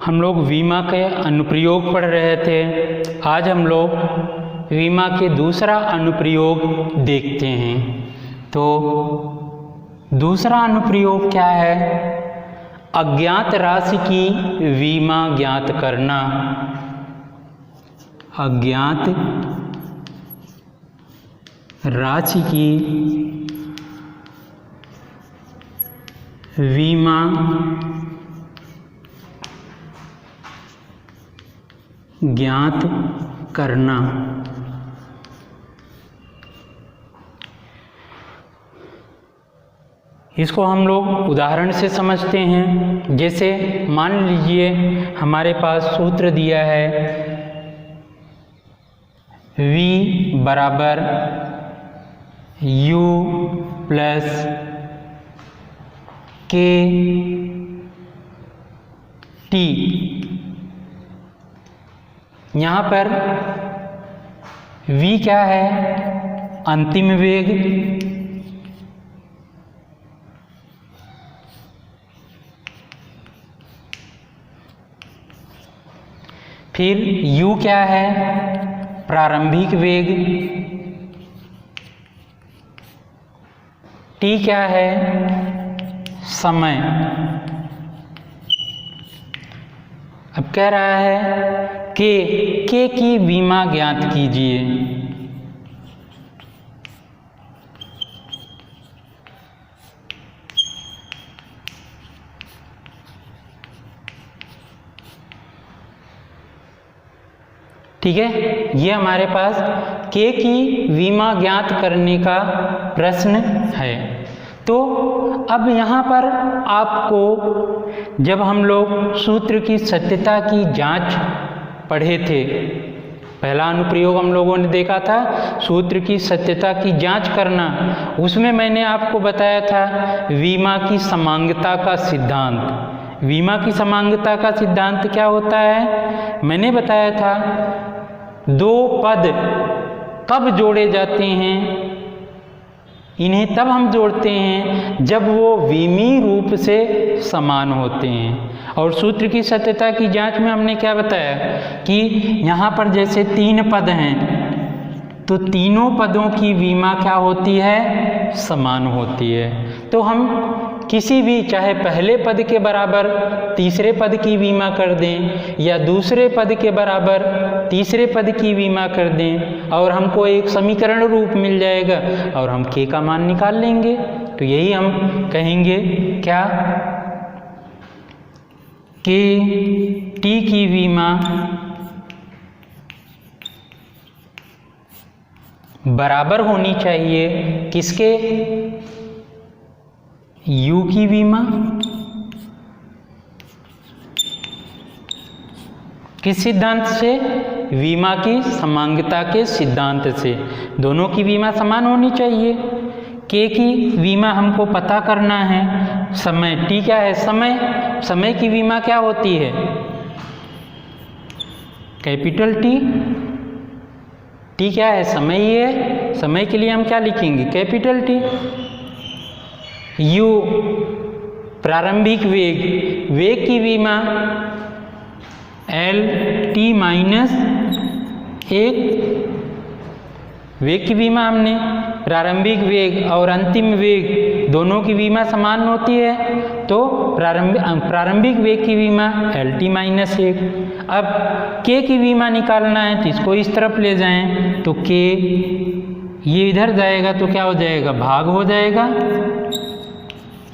हम लोग वीमा के अनुप्रयोग पढ़ रहे थे। आज हम लोग वीमा के दूसरा अनुप्रयोग देखते हैं। तो दूसरा अनुप्रयोग क्या है? अज्ञात राशि की वीमा ज्ञात करना। अज्ञात राशि की वीमा ज्ञात करना। इसको हम लोग उदाहरण से समझते हैं। जैसे मान लीजिए हमारे पास सूत्र दिया है V बराबर U प्लस K T। यहाँ पर V क्या है? अंतिम वेग। फिर U क्या है? प्रारंभिक वेग। T क्या है? समय। अब कह रहा है K की वीमा ज्ञात कीजिए। ठीक है, ये हमारे पास K की वीमा ज्ञात करने का प्रश्न है। तो अब यहाँ पर आपको जब हम लोग सूत्र की सत्यता की जांच पढ़े थे, पहला अनुप्रयोग हम लोगों ने देखा था सूत्र की सत्यता की जांच करना। उसमें मैंने आपको बताया था वीमा की समांगता का सिद्धांत। वीमा की समांगता का सिद्धांत क्या होता है? मैंने बताया था दो पद कब जोड़े जाते हैं, इन्हें तब हम जोड़ते हैं जब वो विमीय रूप से समान होते हैं। और सूत्र की सत्यता की जांच में हमने क्या बताया कि यहाँ पर जैसे तीन पद हैं तो तीनों पदों की वीमा क्या होती है? समान होती है। तो हम किसी भी, चाहे पहले पद के बराबर तीसरे पद की वीमा कर दें या दूसरे पद के बराबर तीसरे पद की वीमा कर दें और हमको एक समीकरण रूप मिल जाएगा और हम K का मान निकाल लेंगे। तो यही हम कहेंगे क्या? K T की वीमा बराबर होनी चाहिए किसके? U की वीमा। किस सिद्धांत से? वीमा की समांगता के सिद्धांत से। दोनों की वीमा समान होनी चाहिए। K की वीमा हमको पता करना है। समय T क्या है? समय। समय की वीमा क्या होती है? Capital T। T क्या है? समय ही है। समय के लिए हम क्या लिखेंगे? Capital T। U प्रारंभिक वेग। वेग की वीमा L T माइनस 1। वेग की वीमा हमने प्रारंभिक वेग और अंतिम वेग दोनों की वीमा समान होती है, तो प्रारंभिक वेग की वीमा L T माइनस 1। अब K की वीमा निकालना है तो इसको इस तरफ ले जाएं तो K ये इधर जाएगा तो क्या हो जाएगा? भाग हो जाएगा।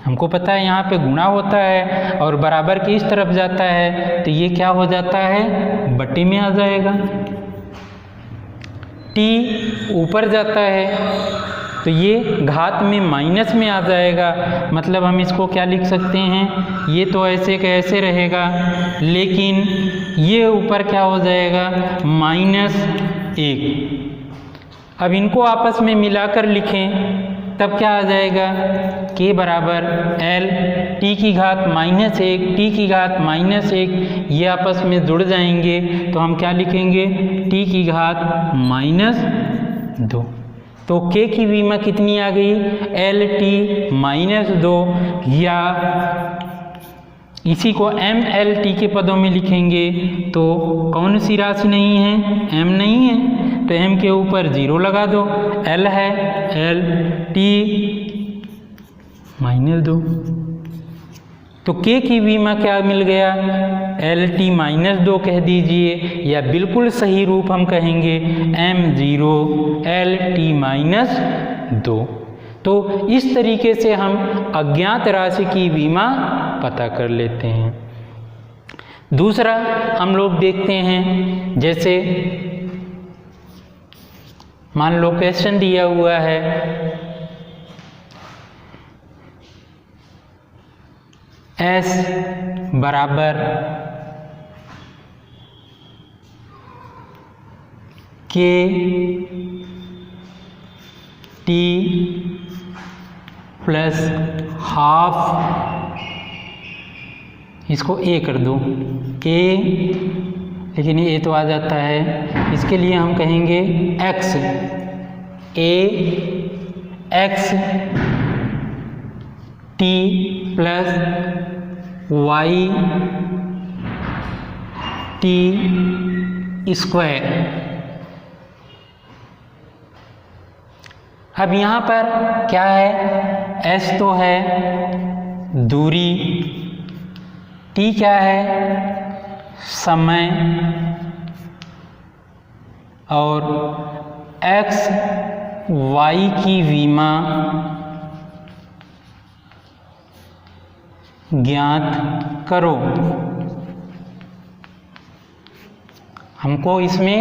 हमको पता है यहाँ पे गुणा होता है और बराबर की इस तरफ जाता है तो ये क्या हो जाता है? बटे में आ जाएगा। T ऊपर जाता है तो ये घात में माइनस में आ जाएगा। मतलब हम इसको क्या लिख सकते हैं? ये तो ऐसे का ऐसे रहेगा, लेकिन ये ऊपर क्या हो जाएगा? -1। अब इनको आपस में मिलाकर लिखें तब क्या आ जाएगा? K बराबर L T की घात -1 T की घात -1, ये आपस में जुड़ जाएंगे तो हम क्या लिखेंगे? T की घात -2। तो K की वीमा कितनी आ गई? LT -2, या इसी को एम एल टी के पदों में लिखेंगे तो कौन सी राशि नहीं है, एम नहीं है, तो एम के ऊपर 0 लगा दो, एल है, एल टी -2, तो के की विमा क्या मिल गया, एल टी -2 कह दीजिए, या बिल्कुल सही रूप हम कहेंगे m0 एल टी -2। तो इस तरीके से हम अज्ञात राशि की विमा पता कर लेते हैं। दूसरा हम लोग देखते हैं, जैसे मान लो क्वेश्चन दिया हुआ है S बराबर के टी प्लस हाफ, इसको ए कर दो, के, लेकिन ये तो आ जाता है, इसके लिए हम कहेंगे x, a x t plus y t square. अब यहाँ पर क्या है, s तो है दूरी, t क्या है समय, और x y की विमा ज्ञात करो। हमको इसमें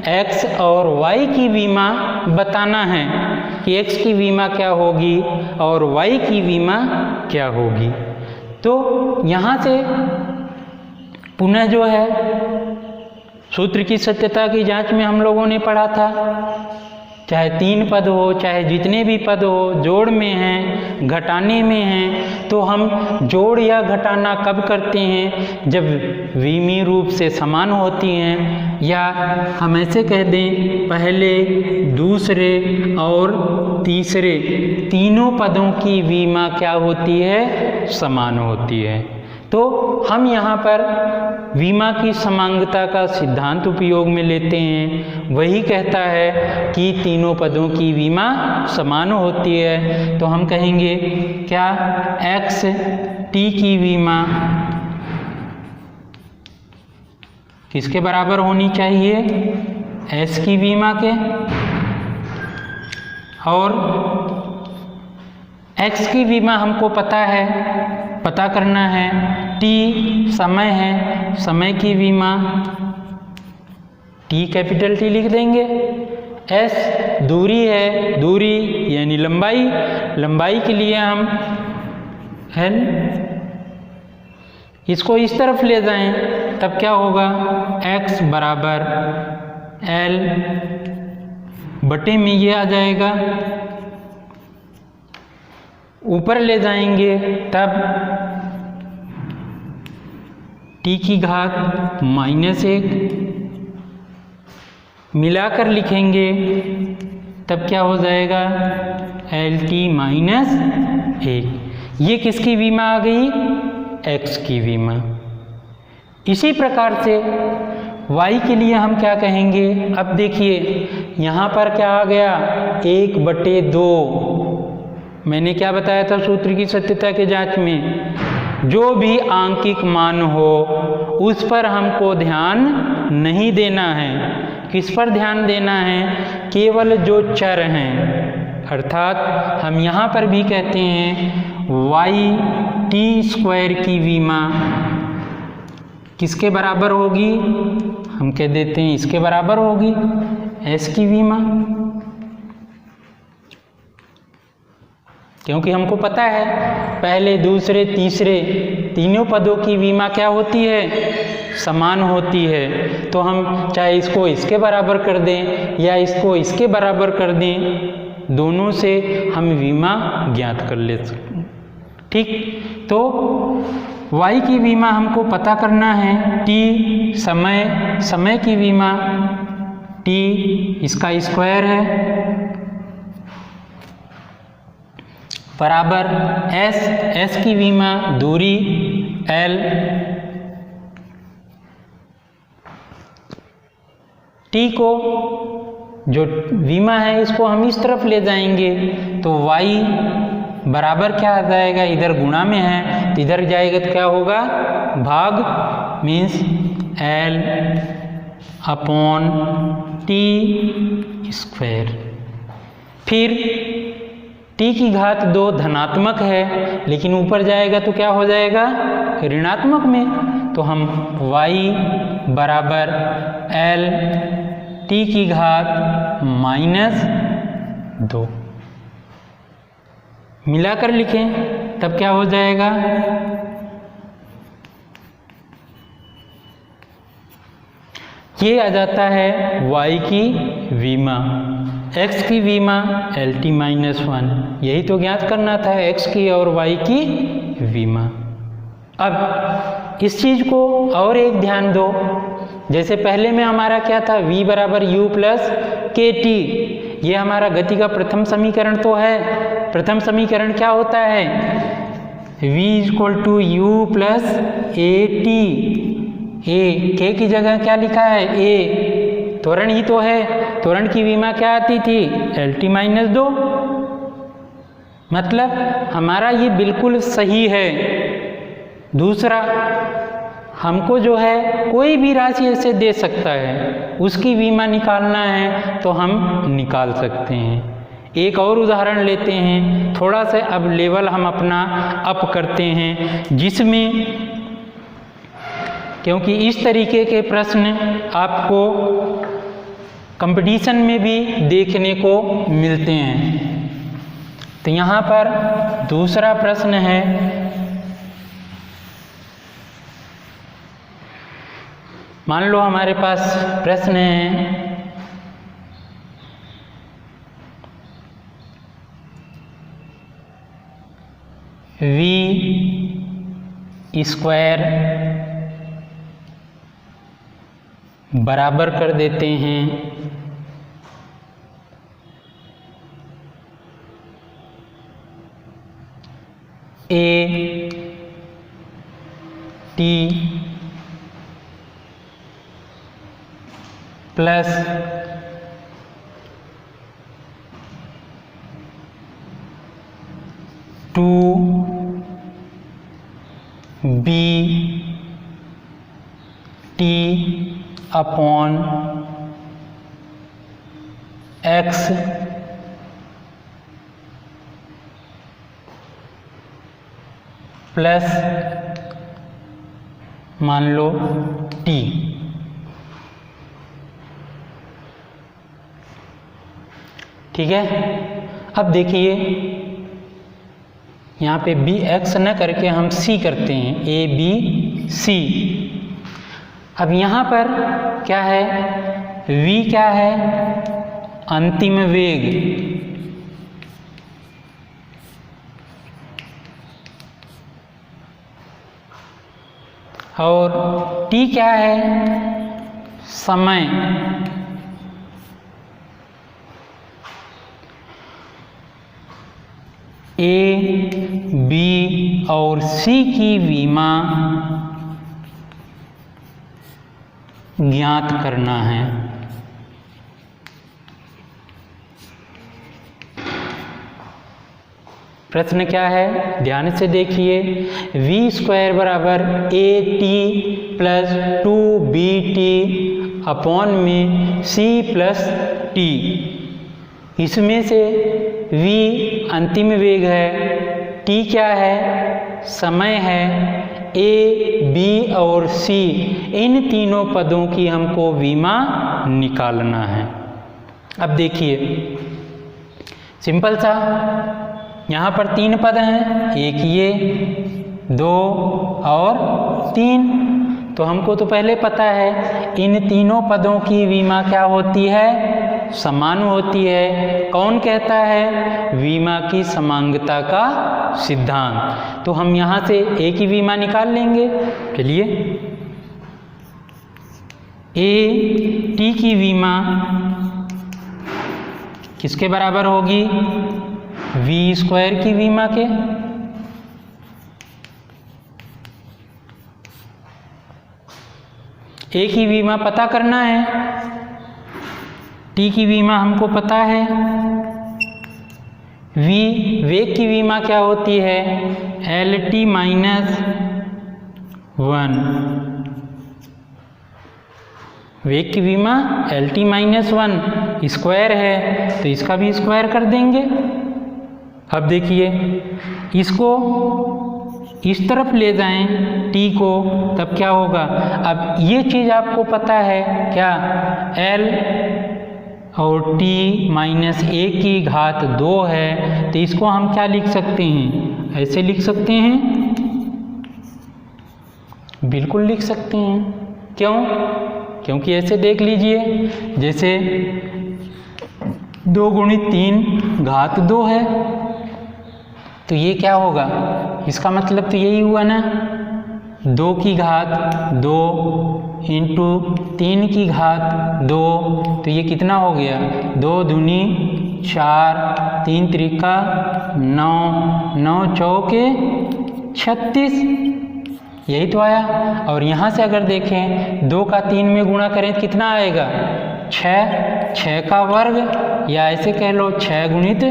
x और y की विमा बताना है कि x की विमा क्या होगी और y की विमा क्या होगी। तो यहाँ से पुनः जो है सूत्र की सत्यता की जांच में हम लोगों ने पढ़ा था, चाहे 3 पद हो चाहे जितने भी पद हो, जोड़ में हैं घटाने में हैं, तो हम जोड़ या घटाना कब करते हैं, जब विमी रूप से समान होती हैं, या हम ऐसे कह दें पहले दूसरे और तीसरे तीनों पदों की विमा क्या होती है, समान होती है। तो हम यहाँ पर विमा की समांगता का सिद्धांत उपयोग में लेते हैं, वही कहता है कि तीनों पदों की विमा समान होती है। तो हम कहेंगे क्या, x t की विमा किसके बराबर होनी चाहिए, s की विमा के, और x की विमा हमको पता करना है, t समय है, समय की विमा t कैपिटल T लिख देंगे, s दूरी है, दूरी यानी लंबाई, लंबाई के लिए हम l, इसको इस तरफ ले जाएं तब क्या होगा, x बराबर l बटे में ये आ जाएगा, ऊपर ले जाएंगे तब t की घात -1 मिलाकर लिखेंगे तब क्या हो जाएगा, LT -1। ये किसकी विमा आ गई, x की विमा। इसी प्रकार से y के लिए हम क्या कहेंगे, अब देखिए यहाँ पर क्या आ गया, 1/2। मैंने क्या बताया था सूत्र की सत्यता के जांच में, जो भी आंकिक मान हो उस पर हमको ध्यान नहीं देना है। किस पर ध्यान देना है, केवल जो चर हैं, अर्थात हम यहाँ पर भी कहते हैं y t² की विमा किसके बराबर होगी, हम कह देते हैं इसके बराबर होगी, s की विमा, क्योंकि हमको पता है पहले दूसरे तीसरे तीनों पदों की विमा क्या होती है, समान होती है। तो हम चाहे इसको इसके बराबर कर दें या इसको इसके बराबर कर दें, दोनों से हम विमा ज्ञात कर ले सकते हैं। ठीक, तो y की विमा हमको पता करना है, t समय, समय की विमा t इसका स्क्वायर है बराबर s, s की विमा दूरी एल टी को जो विमा है इसको हम इस तरफ ले जाएंगे तो y बराबर क्या आ जाएगा, इधर गुणा में है तो इधर जाएगा तो क्या होगा भाग, means L upon T square. फिर टी की घात 2 धनात्मक है लेकिन ऊपर जाएगा तो क्या हो जाएगा ऋणात्मक में, तो हम y बराबर एल टी की घात -2 मिलाकर लिखें तब क्या हो जाएगा, ये आ जाता है y की विमा, x की विमा LT-1, यही तो ज्ञात करना था x की और y की विमा। अब इस चीज को और एक ध्यान दो, जैसे पहले में हमारा क्या था v बराबर u प्लस के टी, ये हमारा गति का प्रथम समीकरण तो है। प्रथम समीकरण क्या होता है v equal to u plus a t, a के की जगह क्या लिखा है ए, त्वरण ही तो है, त्वरण की विमा क्या आती थी LT-2, मतलब हमारा ये बिल्कुल सही है। दूसरा, हमको जो है कोई भी राशि ऐसे दे सकता है, उसकी विमा निकालना है तो हम निकाल सकते हैं। एक और उदाहरण लेते हैं, थोड़ा सा अब लेवल हम अपना अप करते हैं, जिसमें क्योंकि इस तरीके के प्रश्न आपको कंपटीशन में भी देखने को मिलते हैं। तो यहाँ पर दूसरा प्रश्न है, मान लो हमारे पास प्रश्न है v स्क्वायर बराबर कर देते हैं a t plus two B T upon X plus मान लो टी। ठीक है, अब देखिए यहाँ पे बी एक्स न करके हम सी करते हैं, ए बी सी। अब यहाँ पर क्या है, वी क्या है अंतिम वेग, और टी क्या है समय। ए बी और सी की विमा ज्ञात करना है। प्रश्न क्या है, ध्यान से देखिए, v स्क्वायर बराबर A T plus two B T upon में c प्लस टी। इसमें से v अंतिम वेग है, t क्या है समय है, a b और c इन तीनों पदों की हमको विमा निकालना है। अब देखिए सिंपल सा, यहाँ पर 3 पद हैं, एक ये, 2 और 3। तो हमको तो पहले पता है इन तीनों पदों की विमा क्या होती है, समान होती है। कौन कहता है, विमा की समांगता का सिद्धांत। तो हम यहाँ से ए की विमा निकाल लेंगे। चलिए, ए टी की विमा किसके बराबर होगी, v स्क्वायर की विमा के। ए की वीमा पता करना है, टी की वीमा हमको पता है, वेग की वीमा क्या होती है, एल टी माइनस 1। वेग की वीमा एल टी माइनस 1 स्क्वायर है, तो इसका भी स्क्वायर कर देंगे। अब देखिए इसको इस तरफ ले जाएं टी को, तब क्या होगा। अब ये चीज़ आपको पता है क्या, एल और टी माइनस ए की घात 2 है, तो इसको हम क्या लिख सकते हैं, ऐसे लिख सकते हैं, बिल्कुल लिख सकते हैं। क्यों, क्योंकि ऐसे देख लीजिए, जैसे 2 गुणित 3 घात 2 है, तो ये क्या होगा, इसका मतलब तो यही हुआ ना, 2 की घात 2 इंटू 3 की घात 2, तो ये कितना हो गया, 2 दूनी 4, 3 त्रिका 9, 9 चौके 36, यही तो आया। और यहाँ से अगर देखें 2 का 3 में गुणा करें तो कितना आएगा, 6, 6 का वर्ग, या ऐसे कह लो 6 गुणित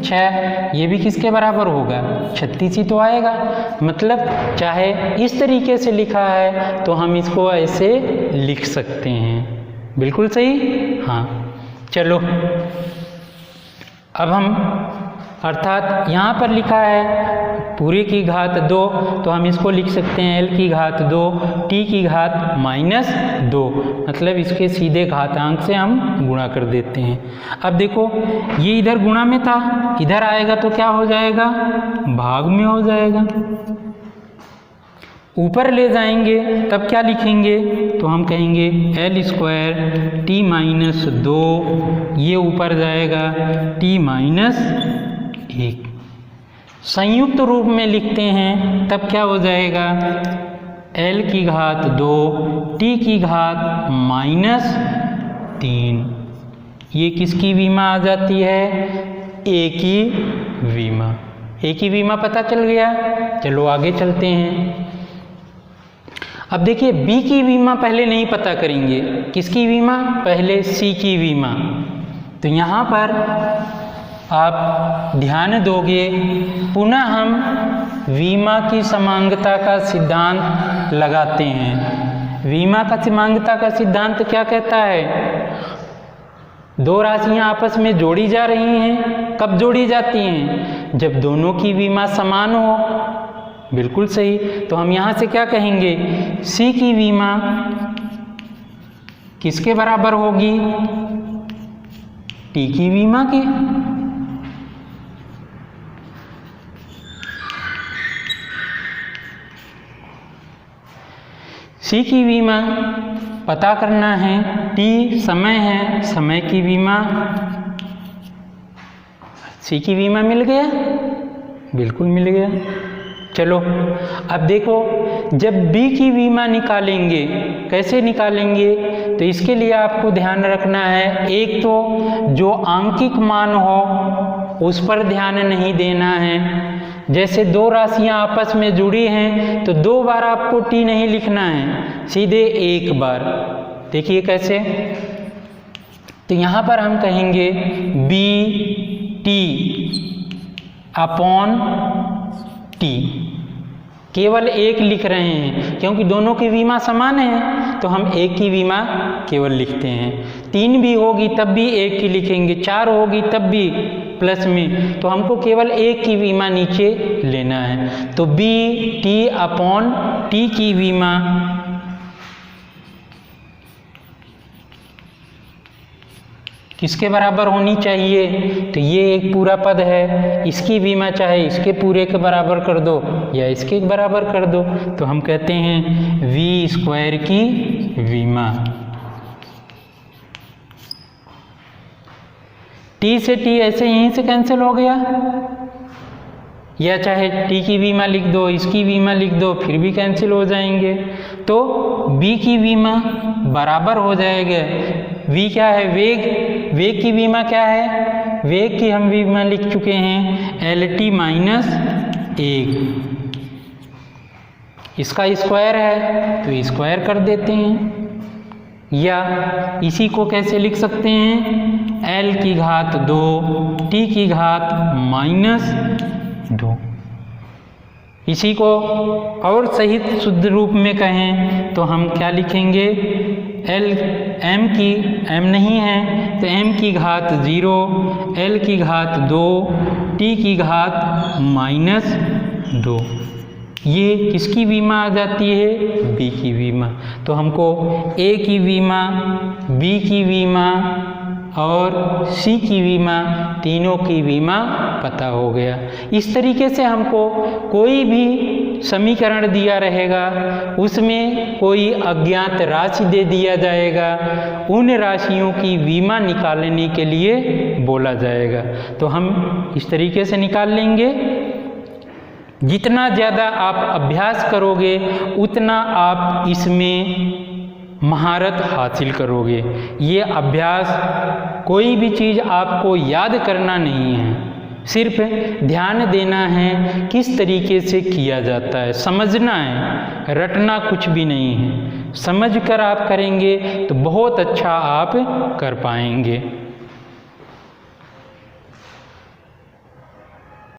6, ये भी किसके बराबर होगा, 36 ही तो आएगा। मतलब चाहे इस तरीके से लिखा है तो हम इसको ऐसे लिख सकते हैं, बिल्कुल सही। हाँ चलो, अब हम अर्थात यहाँ पर लिखा है पूरे की घात 2, तो हम इसको लिख सकते हैं एल की घात 2 टी की घात माइनस 2, मतलब इसके सीधे घातांक से हम गुणा कर देते हैं। अब देखो ये इधर गुणा में था, इधर आएगा तो क्या हो जाएगा, भाग में हो जाएगा। ऊपर ले जाएंगे तब क्या लिखेंगे, तो हम कहेंगे एल स्क्वायर टी माइनस 2, ये ऊपर जाएगा टी माइनस 1। संयुक्त रूप में लिखते हैं तब क्या हो जाएगा, एल की घात 2 टी की घात माइनस 3। ये किसकी वीमा आ जाती है, ए की वीमा। ए की वीमा पता चल गया। चलो आगे चलते हैं। अब देखिए बी की वीमा पहले नहीं पता करेंगे, किसकी वीमा, पहले सी की वीमा। तो यहाँ पर आप ध्यान दोगे, पुनः हम वीमा की समांगता का सिद्धांत लगाते हैं। वीमा का समांगता का सिद्धांत क्या कहता है, दो राशियां आपस में जोड़ी जा रही हैं, कब जोड़ी जाती हैं, जब दोनों की वीमा समान हो। बिल्कुल सही। तो हम यहाँ से क्या कहेंगे, सी की वीमा किसके बराबर होगी, टी की वीमा के। सी की वीमा पता करना है, टी समय है, समय की वीमा, सी की वीमा मिल गया, बिल्कुल मिल गया। चलो अब देखो, जब बी की वीमा निकालेंगे, कैसे निकालेंगे, तो इसके लिए आपको ध्यान रखना है, एक तो जो आंकिक मान हो उस पर ध्यान नहीं देना है। जैसे दो राशियां आपस में जुड़ी हैं तो 2 बार आपको टी नहीं लिखना है, सीधे एक बार। देखिए कैसे, तो यहाँ पर हम कहेंगे बी टी अपॉन टी, केवल एक लिख रहे हैं क्योंकि दोनों की वीमा समान है, तो हम एक की वीमा केवल लिखते हैं। 3 भी होगी तब भी एक की लिखेंगे, 4 होगी तब भी प्लस में, तो हमको केवल एक की वीमा नीचे लेना है। तो बी टी अपॉन टी की वीमा किसके बराबर होनी चाहिए, तो ये एक पूरा पद है, इसकी वीमा चाहे इसके पूरे के बराबर कर दो या इसके बराबर कर दो, तो हम कहते हैं वी स्क्वायर की वीमा। टी से टी ऐसे यहीं से कैंसिल हो गया, या चाहे टी की वीमा लिख दो, इसकी वीमा लिख दो, फिर भी कैंसिल हो जाएंगे। तो बी की वीमा बराबर हो जाएगा, वी क्या है, वेग, वेग की वीमा क्या है, वेग की हम वीमा लिख चुके हैं एल टी माइनस 1, इसका स्क्वायर है तो स्क्वायर कर देते हैं। या इसी को कैसे लिख सकते हैं, l की घात 2 t की घात -2। इसी को और सही शुद्ध रूप में कहें तो हम क्या लिखेंगे, m नहीं है तो m की घात 0, l की घात 2, t की घात -2। ये किसकी विमा आ जाती है, b की विमा। तो हमको a की विमा, b की विमा और c की विमा, तीनों की विमा पता हो गया। इस तरीके से हमको कोई भी समीकरण दिया रहेगा, उसमें कोई अज्ञात राशि दे दिया जाएगा, उन राशियों की विमा निकालने के लिए बोला जाएगा। तो हम इस तरीके से निकाल लेंगे। जितना ज़्यादा आप अभ्यास करोगे उतना आप इसमें महारत हासिल करोगे। ये अभ्यास, कोई भी चीज़ आपको याद करना नहीं है, सिर्फ ध्यान देना है किस तरीके से किया जाता है, समझना है, रटना कुछ भी नहीं है। समझ कर आप करेंगे तो बहुत अच्छा आप कर पाएंगे।